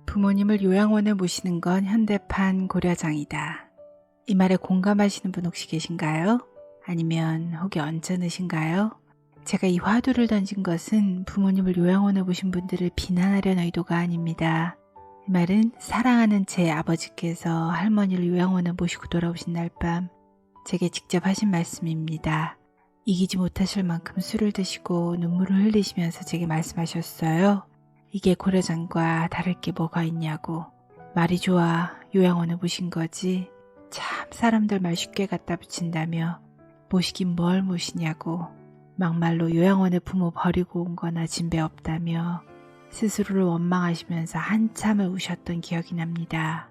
부모님을 요양원에 모시는 건 현대판 고려장이다. 이 말에 공감하시는 분 혹시 계신가요? 아니면 혹이 언짢으신가요? 제가 이 화두를 던진 것은 부모님을 요양원에 모신 분들을 비난하려는 의도가 아닙니다. 이 말은 사랑하는 제 아버지께서 할머니를 요양원에 모시고 돌아오신 날 밤 제게 직접 하신 말씀입니다. 이기지 못하실 만큼 술을 드시고 눈물을 흘리시면서 제게 말씀하셨어요. 이게 고려장과 다를 게 뭐가 있냐고. 말이 좋아 요양원에 모신 거지. 참 사람들 말 쉽게 갖다 붙인다며 모시긴 뭘 모시냐고. 막말로 요양원에 부모 버리고 온 거나 진배 없다며 스스로를 원망하시면서 한참을 우셨던 기억이 납니다.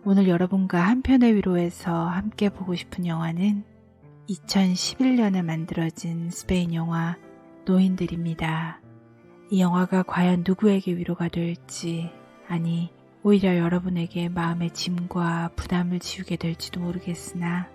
오늘 여러분과 한편의 위로에서 함께 보고 싶은 영화는 2011년에 만들어진 스페인 영화 노인들입니다. 이 영화가 과연 누구에게 위로가 될지, 아니 오히려 여러분에게 마음의 짐과 부담을 지우게 될지도 모르겠으나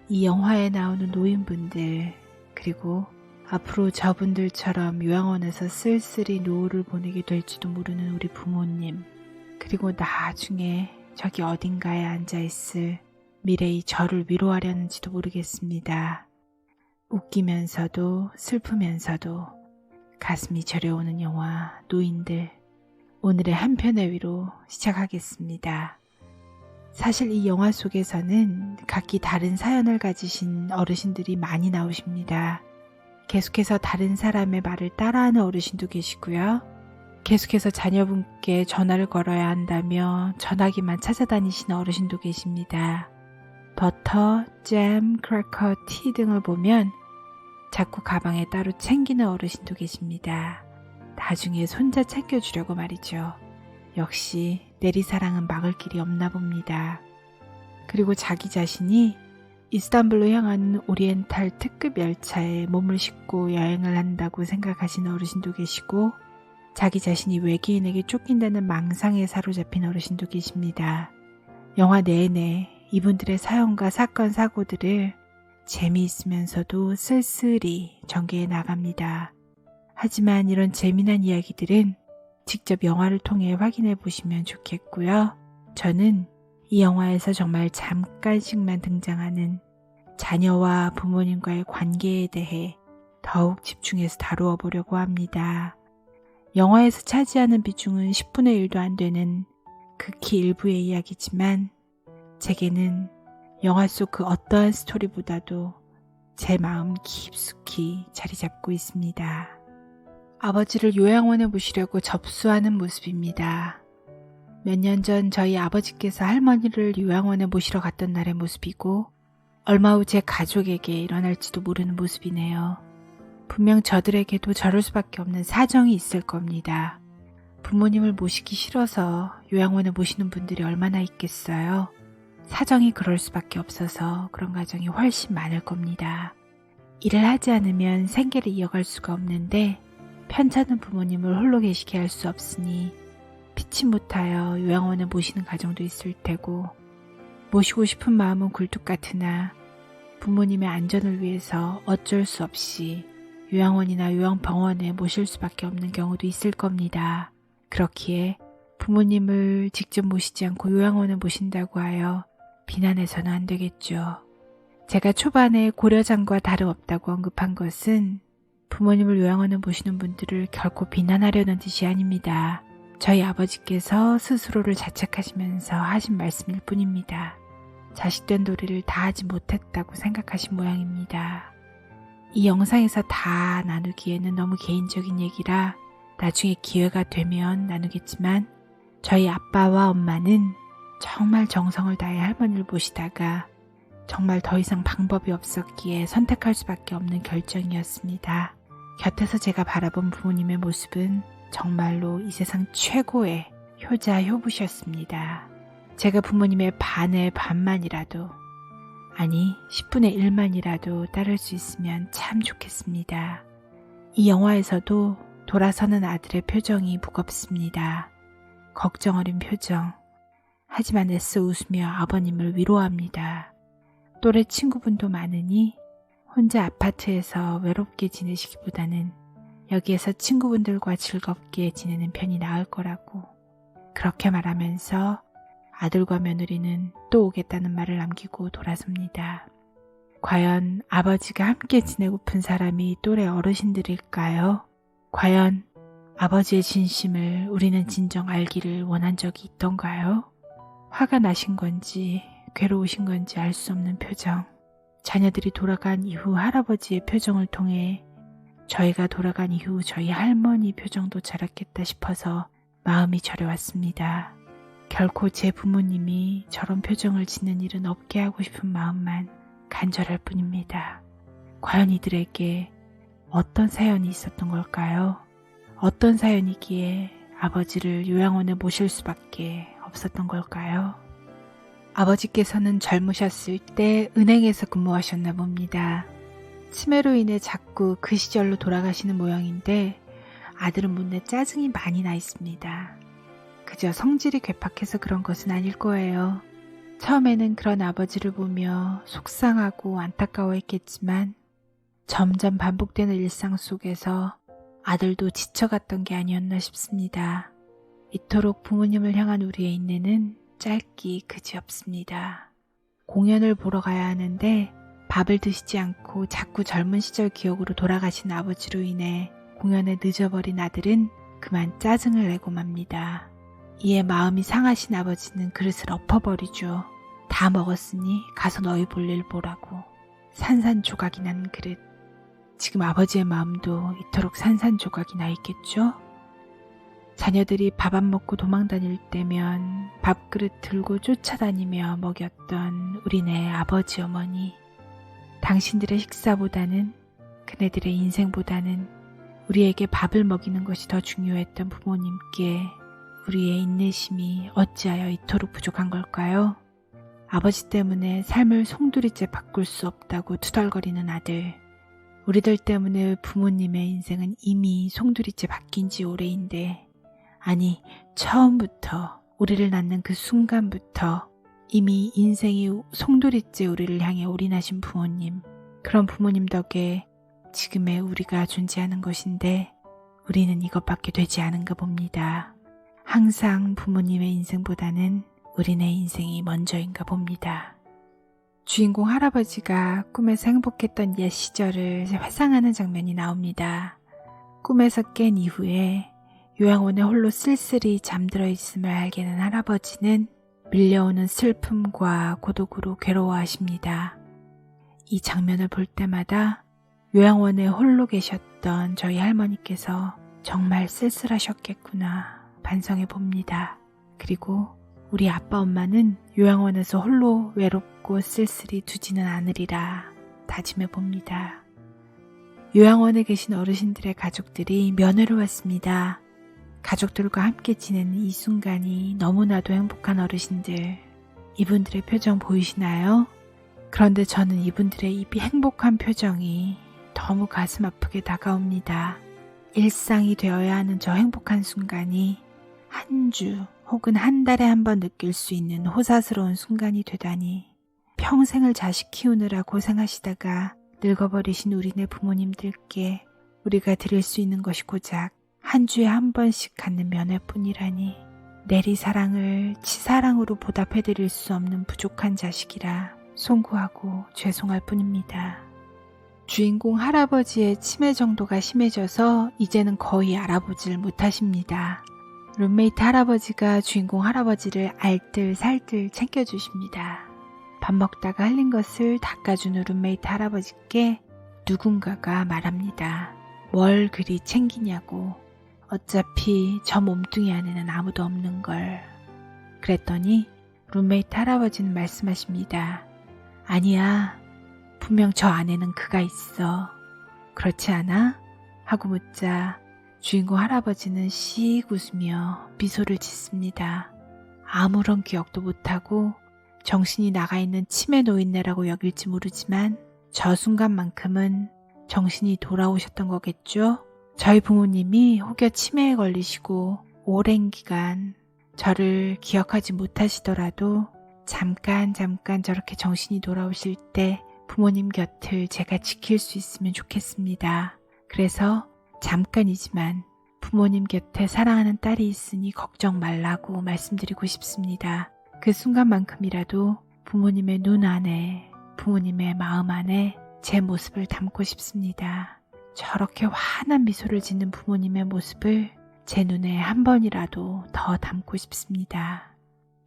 이 영화에 나오는 노인분들, 그리고 앞으로 저분들처럼 요양원에서 쓸쓸히 노후를 보내게 될지도 모르는 우리 부모님, 그리고 나중에 저기 어딘가에 앉아있을 미래의 저를 위로하려는지도 모르겠습니다. 웃기면서도 슬프면서도 가슴이 저려오는 영화 노인들, 오늘의 한편의 위로 시작하겠습니다. 사실 이 영화 속에서는 각기 다른 사연을 가지신 어르신들이 많이 나오십니다. 계속해서 다른 사람의 말을 따라하는 어르신도 계시고요. 계속해서 자녀분께 전화를 걸어야 한다며 전화기만 찾아다니시는 어르신도 계십니다. 버터, 잼, 크래커, 티 등을 보면 자꾸 가방에 따로 챙기는 어르신도 계십니다. 나중에 손자 챙겨주려고 말이죠. 역시 내리사랑은 막을 길이 없나 봅니다. 그리고 자기 자신이 이스탄불로 향하는 오리엔탈 특급 열차에 몸을 싣고 여행을 한다고 생각하시는 어르신도 계시고, 자기 자신이 외계인에게 쫓긴다는 망상에 사로잡힌 어르신도 계십니다. 영화 내내 이분들의 사연과 사건 사고들을 재미있으면서도 쓸쓸히 전개해 나갑니다. 하지만 이런 재미난 이야기들은 직접 영화를 통해 확인해 보시면 좋겠고요. 저는 이 영화에서 정말 잠깐씩만 등장하는 자녀와 부모님과의 관계에 대해 더욱 집중해서 다루어 보려고 합니다. 영화에서 차지하는 비중은 10분의 1도 안 되는 극히 일부의 이야기지만 제게는 영화 속 그 어떠한 스토리보다도 제 마음 깊숙이 자리 잡고 있습니다. 아버지를 요양원에 모시려고 접수하는 모습입니다. 몇 년 전 저희 아버지께서 할머니를 요양원에 모시러 갔던 날의 모습이고, 얼마 후 제 가족에게 일어날지도 모르는 모습이네요. 분명 저들에게도 저럴 수밖에 없는 사정이 있을 겁니다. 부모님을 모시기 싫어서 요양원에 모시는 분들이 얼마나 있겠어요. 사정이 그럴 수밖에 없어서 그런 가정이 훨씬 많을 겁니다. 일을 하지 않으면 생계를 이어갈 수가 없는데 편찮은 부모님을 홀로 계시게 할 수 없으니 피치 못하여 요양원에 모시는 가정도 있을 테고, 모시고 싶은 마음은 굴뚝 같으나 부모님의 안전을 위해서 어쩔 수 없이 요양원이나 요양병원에 모실 수밖에 없는 경우도 있을 겁니다. 그렇기에 부모님을 직접 모시지 않고 요양원에 모신다고 하여 비난해서는 안 되겠죠. 제가 초반에 고려장과 다름없다고 언급한 것은 부모님을 요양원에 모시는 분들을 결코 비난하려는 뜻이 아닙니다. 저희 아버지께서 스스로를 자책하시면서 하신 말씀일 뿐입니다. 자식된 도리를 다 하지 못했다고 생각하신 모양입니다. 이 영상에서 다 나누기에는 너무 개인적인 얘기라 나중에 기회가 되면 나누겠지만, 저희 아빠와 엄마는 정말 정성을 다해 할머니를 모시다가 정말 더 이상 방법이 없었기에 선택할 수밖에 없는 결정이었습니다. 곁에서 제가 바라본 부모님의 모습은 정말로 이 세상 최고의 효자 효부셨습니다. 제가 부모님의 반의 반만이라도, 아니 10분의 1만이라도 따를 수 있으면 참 좋겠습니다. 이 영화에서도 돌아서는 아들의 표정이 무겁습니다. 걱정 어린 표정. 하지만 애써 웃으며 아버님을 위로합니다. 또래 친구분도 많으니 혼자 아파트에서 외롭게 지내시기보다는 여기에서 친구분들과 즐겁게 지내는 편이 나을 거라고. 그렇게 말하면서 아들과 며느리는 또 오겠다는 말을 남기고 돌아섭니다. 과연 아버지가 함께 지내고픈 사람이 또래 어르신들일까요? 과연 아버지의 진심을 우리는 진정 알기를 원한 적이 있던가요? 화가 나신 건지 괴로우신 건지 알 수 없는 표정. 자녀들이 돌아간 이후 할아버지의 표정을 통해 저희가 돌아간 이후 저희 할머니 표정도 저렇겠다 싶어서 마음이 저려왔습니다. 결코 제 부모님이 저런 표정을 짓는 일은 없게 하고 싶은 마음만 간절할 뿐입니다. 과연 이들에게 어떤 사연이 있었던 걸까요? 어떤 사연이기에 아버지를 요양원에 모실 수밖에 없었던 걸까요? 아버지께서는 젊으셨을 때 은행에서 근무하셨나 봅니다. 치매로 인해 자꾸 그 시절로 돌아가시는 모양인데 아들은 못내 짜증이 많이 나 있습니다. 그저 성질이 괴팍해서 그런 것은 아닐 거예요. 처음에는 그런 아버지를 보며 속상하고 안타까워했겠지만 점점 반복되는 일상 속에서 아들도 지쳐갔던 게 아니었나 싶습니다. 이토록 부모님을 향한 우리의 인내는 짧기 그지없습니다. 공연을 보러 가야 하는데 밥을 드시지 않고 자꾸 젊은 시절 기억으로 돌아가신 아버지로 인해 공연에 늦어버린 아들은 그만 짜증을 내고 맙니다. 이에 마음이 상하신 아버지는 그릇을 엎어버리죠. 다 먹었으니 가서 너희 볼일 보라고. 산산조각이 난 그릇. 지금 아버지의 마음도 이토록 산산조각이 나 있겠죠? 자녀들이 밥 안 먹고 도망 다닐 때면 밥그릇 들고 쫓아다니며 먹였던 우리네 아버지 어머니. 당신들의 식사보다는, 그네들의 인생보다는 우리에게 밥을 먹이는 것이 더 중요했던 부모님께 우리의 인내심이 어찌하여 이토록 부족한 걸까요? 아버지 때문에 삶을 송두리째 바꿀 수 없다고 투덜거리는 아들. 우리들 때문에 부모님의 인생은 이미 송두리째 바뀐 지 오래인데, 아니 처음부터 우리를 낳는 그 순간부터 이미 인생이 송두리째 우리를 향해 올인하신 부모님. 그런 부모님 덕에 지금의 우리가 존재하는 것인데 우리는 이것밖에 되지 않은가 봅니다. 항상 부모님의 인생보다는 우리네 인생이 먼저인가 봅니다. 주인공 할아버지가 꿈에서 행복했던 옛 시절을 회상하는 장면이 나옵니다. 꿈에서 깬 이후에 요양원에 홀로 쓸쓸히 잠들어 있음을 알게 된 할아버지는 밀려오는 슬픔과 고독으로 괴로워하십니다. 이 장면을 볼 때마다 요양원에 홀로 계셨던 저희 할머니께서 정말 쓸쓸하셨겠구나 반성해 봅니다. 그리고 우리 아빠 엄마는 요양원에서 홀로 외롭고 쓸쓸히 두지는 않으리라 다짐해 봅니다. 요양원에 계신 어르신들의 가족들이 면회를 왔습니다. 가족들과 함께 지내는 이 순간이 너무나도 행복한 어르신들. 이분들의 표정 보이시나요? 그런데 저는 이분들의 이 행복한 표정이 너무 가슴 아프게 다가옵니다. 일상이 되어야 하는 저 행복한 순간이 한 주 혹은 한 달에 한 번 느낄 수 있는 호사스러운 순간이 되다니. 평생을 자식 키우느라 고생하시다가 늙어버리신 우리네 부모님들께 우리가 드릴 수 있는 것이 고작 한 주에 한 번씩 갖는 면회뿐이라니. 내리사랑을 치사랑으로 보답해드릴 수 없는 부족한 자식이라 송구하고 죄송할 뿐입니다. 주인공 할아버지의 치매 정도가 심해져서 이제는 거의 알아보질 못하십니다. 룸메이트 할아버지가 주인공 할아버지를 알뜰살뜰 챙겨주십니다. 밥 먹다가 흘린 것을 닦아주는 룸메이트 할아버지께 누군가가 말합니다. 뭘 그리 챙기냐고. 어차피 저 몸뚱이 안에는 아무도 없는 걸. 그랬더니 룸메이트 할아버지는 말씀하십니다. 아니야, 분명 저 안에는 그가 있어. 그렇지 않아? 하고 묻자 주인공 할아버지는 씩 웃으며 미소를 짓습니다. 아무런 기억도 못하고 정신이 나가 있는 치매 노인네라고 여길지 모르지만 저 순간만큼은 정신이 돌아오셨던 거겠죠? 저희 부모님이 혹여 치매에 걸리시고 오랜 기간 저를 기억하지 못하시더라도 잠깐 저렇게 정신이 돌아오실 때 부모님 곁을 제가 지킬 수 있으면 좋겠습니다. 그래서 잠깐이지만 부모님 곁에 사랑하는 딸이 있으니 걱정 말라고 말씀드리고 싶습니다. 그 순간만큼이라도 부모님의 눈 안에, 부모님의 마음 안에 제 모습을 담고 싶습니다. 저렇게 환한 미소를 짓는 부모님의 모습을 제 눈에 한 번이라도 더 담고 싶습니다.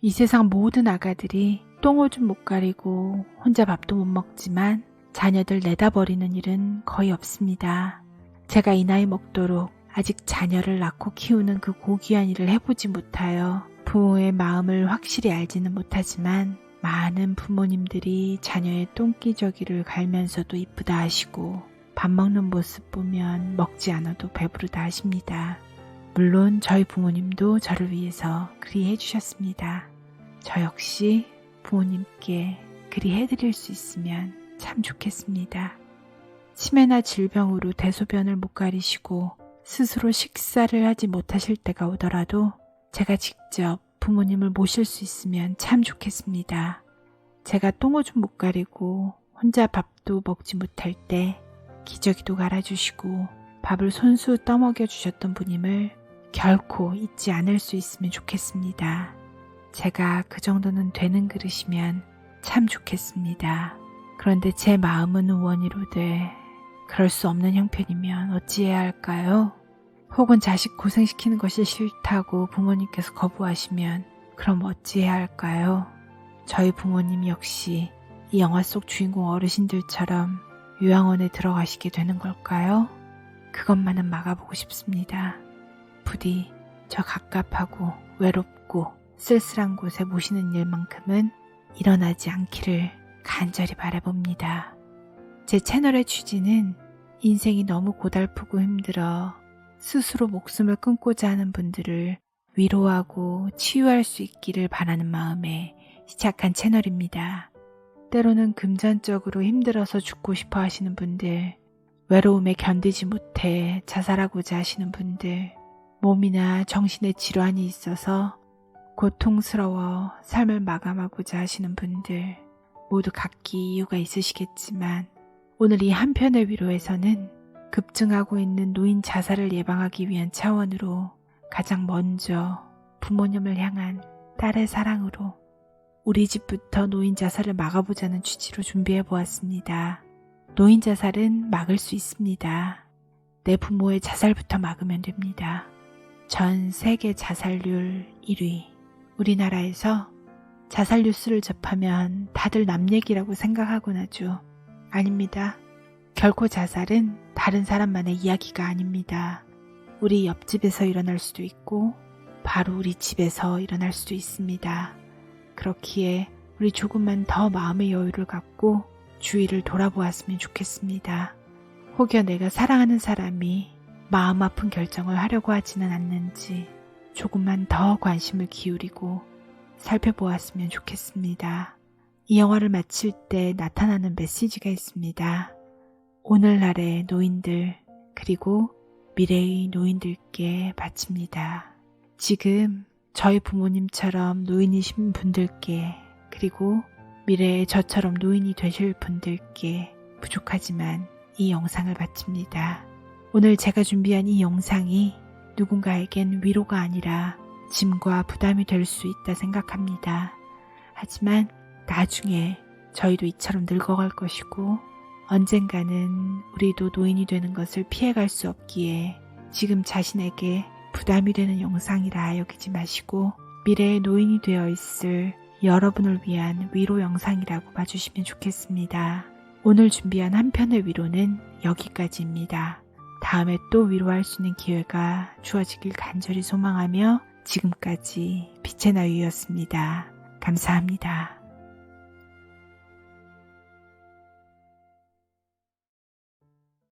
이 세상 모든 아가들이 똥오줌 못 가리고 혼자 밥도 못 먹지만 자녀들 내다버리는 일은 거의 없습니다. 제가 이 나이 먹도록 아직 자녀를 낳고 키우는 그 고귀한 일을 해보지 못하여 부모의 마음을 확실히 알지는 못하지만 많은 부모님들이 자녀의 똥기저귀를 갈면서도 이쁘다 하시고 밥 먹는 모습 보면 먹지 않아도 배부르다 하십니다. 물론 저희 부모님도 저를 위해서 그리 해주셨습니다. 저 역시 부모님께 그리 해드릴 수 있으면 참 좋겠습니다. 치매나 질병으로 대소변을 못 가리시고 스스로 식사를 하지 못하실 때가 오더라도 제가 직접 부모님을 모실 수 있으면 참 좋겠습니다. 제가 똥오줌 못 가리고 혼자 밥도 먹지 못할 때 기저귀도 갈아주시고 밥을 손수 떠먹여 주셨던 분임을 결코 잊지 않을 수 있으면 좋겠습니다. 제가 그 정도는 되는 그릇이면 참 좋겠습니다. 그런데 제 마음은 원이로되 그럴 수 없는 형편이면 어찌해야 할까요? 혹은 자식 고생시키는 것이 싫다고 부모님께서 거부하시면 그럼 어찌해야 할까요? 저희 부모님 역시 이 영화 속 주인공 어르신들처럼 요양원에 들어가시게 되는 걸까요? 그것만은 막아보고 싶습니다. 부디 저 갑갑하고 외롭고 쓸쓸한 곳에 모시는 일만큼은 일어나지 않기를 간절히 바라봅니다. 제 채널의 취지는 인생이 너무 고달프고 힘들어 스스로 목숨을 끊고자 하는 분들을 위로하고 치유할 수 있기를 바라는 마음에 시작한 채널입니다. 때로는 금전적으로 힘들어서 죽고 싶어 하시는 분들, 외로움에 견디지 못해 자살하고자 하시는 분들, 몸이나 정신의 질환이 있어서 고통스러워 삶을 마감하고자 하시는 분들, 모두 각기 이유가 있으시겠지만 오늘 이 한편의 위로에서는 급증하고 있는 노인 자살을 예방하기 위한 차원으로 가장 먼저 부모님을 향한 딸의 사랑으로 우리 집부터 노인 자살을 막아보자는 취지로 준비해보았습니다. 노인 자살은 막을 수 있습니다. 내 부모의 자살부터 막으면 됩니다. 전 세계 자살률 1위. 우리나라에서 자살 뉴스를 접하면 다들 남 얘기라고 생각하곤 하죠. 아닙니다. 결코 자살은 다른 사람만의 이야기가 아닙니다. 우리 옆집에서 일어날 수도 있고 바로 우리 집에서 일어날 수도 있습니다. 그렇기에 우리 조금만 더 마음의 여유를 갖고 주위를 돌아보았으면 좋겠습니다. 혹여 내가 사랑하는 사람이 마음 아픈 결정을 하려고 하지는 않는지 조금만 더 관심을 기울이고 살펴보았으면 좋겠습니다. 이 영화를 마칠 때 나타나는 메시지가 있습니다. 오늘날의 노인들 그리고 미래의 노인들께 바칩니다. 지금 저희 부모님처럼 노인이신 분들께 그리고 미래의 저처럼 노인이 되실 분들께 부족하지만 이 영상을 바칩니다. 오늘 제가 준비한 이 영상이 누군가에겐 위로가 아니라 짐과 부담이 될 수 있다 생각합니다. 하지만 나중에 저희도 이처럼 늙어갈 것이고 언젠가는 우리도 노인이 되는 것을 피해갈 수 없기에 지금 자신에게 부담이 되는 영상이라 여기지 마시고 미래의 노인이 되어 있을 여러분을 위한 위로 영상이라고 봐주시면 좋겠습니다. 오늘 준비한 한 편의 위로는 여기까지입니다. 다음에 또 위로할 수 있는 기회가 주어지길 간절히 소망하며 지금까지 빛의 나유였습니다. 감사합니다.